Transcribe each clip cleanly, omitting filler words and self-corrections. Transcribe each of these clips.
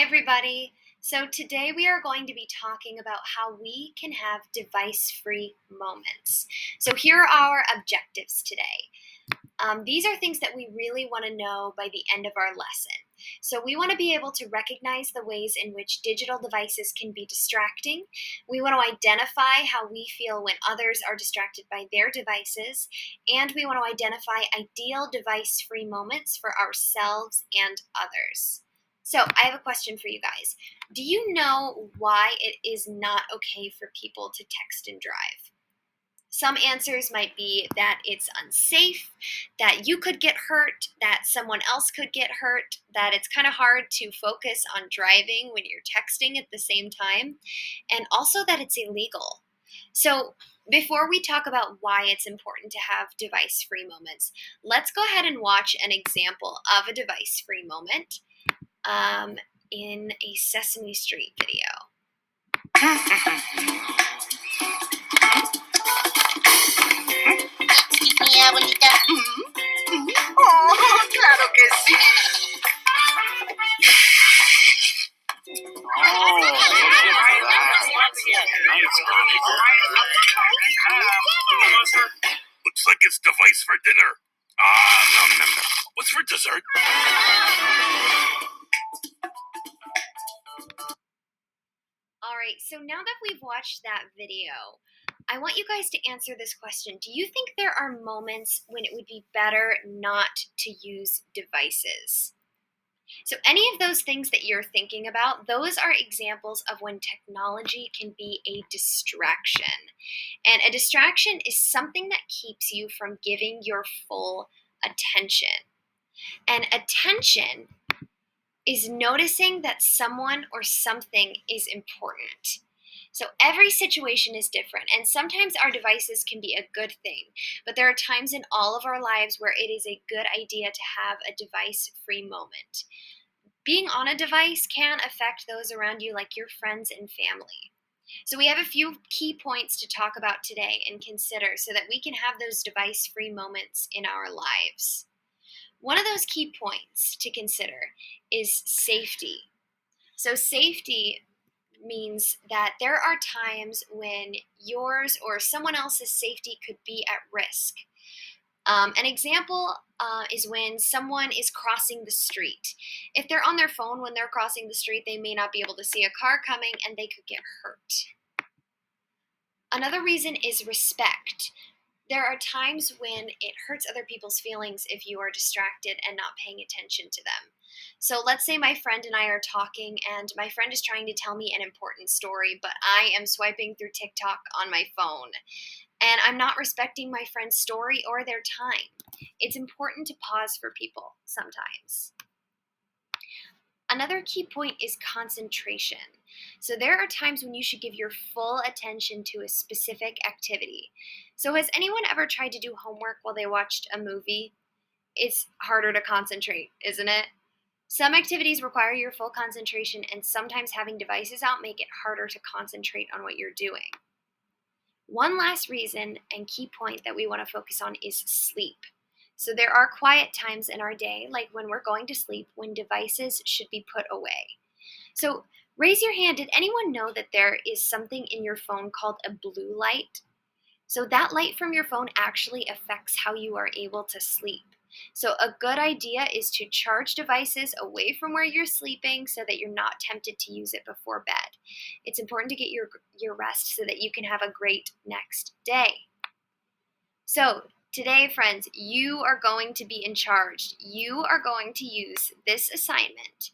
Hi, everybody. So, today we are going to be talking about how we can have device free moments. So, here are our objectives today. These are things that we really want to know by the end of our lesson. So, we want to be able to recognize the ways in which digital devices can be distracting. We want to identify how we feel when others are distracted by their devices. And we want to identify ideal device free moments for ourselves and others. So, I have a question for you guys. Do you know why it is not okay for people to text and drive? Some answers might be that it's unsafe, that you could get hurt, that someone else could get hurt, that it's kind of hard to focus on driving when you're texting at the same time, and also that it's illegal. So, before we talk about why it's important to have device free moments, let's go ahead and watch an example of a device free moment um, in a Sesame Street video. Mi abuelita. Oh, claro que sí. Looks like it's device for dinner. Nom, nom, nom. What's for dessert? All right, so now that we've watched that video, I want you guys to answer this question. Do you think there are moments when it would be better not to use devices? So, any of those things that you're thinking about, those are examples of when technology can be a distraction. And a distraction is something that keeps you from giving your full attention. And attention is noticing that someone or something is important. So every situation is different, and sometimes our devices can be a good thing, but there are times in all of our lives where it is a good idea to have a device free moment. Being on a device can affect those around you, like your friends and family. So, we have a few key points to talk about today and consider so that we can have those device free moments in our lives. One of those key points to consider is safety. So, safety means that there are times when yours or someone else's safety could be at risk. An example is when someone is crossing the street. If they're on their phone when they're crossing the street, they may not be able to see a car coming and they could get hurt. Another reason is respect. There are times when it hurts other people's feelings if you are distracted and not paying attention to them. So let's say my friend and I are talking, and my friend is trying to tell me an important story, but I am swiping through TikTok on my phone, and I'm not respecting my friend's story or their time. It's important to pause for people sometimes. Another key point is concentration. So there are times when you should give your full attention to a specific activity. So has anyone ever tried to do homework while they watched a movie? It's harder to concentrate, isn't it? Some activities require your full concentration, and sometimes having devices out make it harder to concentrate on what you're doing. One last reason and key point that we want to focus on is sleep. So there are quiet times in our day, like when we're going to sleep, when devices should be put away. So raise your hand. Did anyone know that there is something in your phone called a blue light? So that light from your phone actually affects how you are able to sleep. So a good idea is to charge devices away from where you're sleeping so that you're not tempted to use it before bed. It's important to get your rest so that you can have a great next day. So today, friends, you are going to be in charge. You are going to use this assignment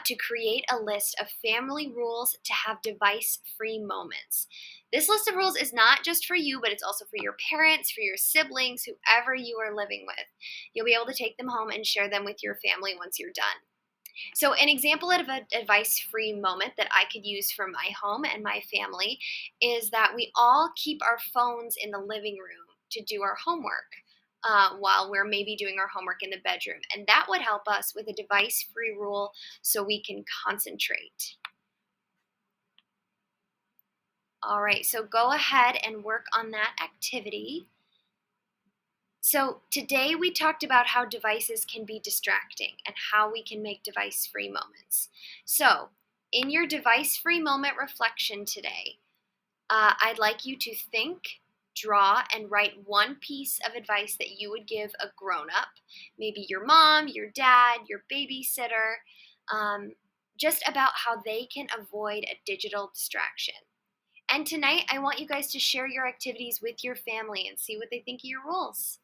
to create a list of family rules to have device-free moments. This list of rules is not just for you, but it's also for your parents, for your siblings, whoever you are living with. You'll be able to take them home and share them with your family once you're done. So an example of a device-free moment that I could use for my home and my family is that we all keep our phones in the living room to do our homework. While we're maybe doing our homework in the bedroom. And that would help us with a device-free rule so we can concentrate. All right, so go ahead and work on that activity. So, today we talked about how devices can be distracting and how we can make device free moments. So, in your device free moment reflection today, I'd like you to think, draw, and write one piece of advice that you would give a grown up, maybe your mom, your dad, your babysitter, um, just about how they can avoid a digital distraction. And tonight, I want you guys to share your activities with your family and see what they think of your rules.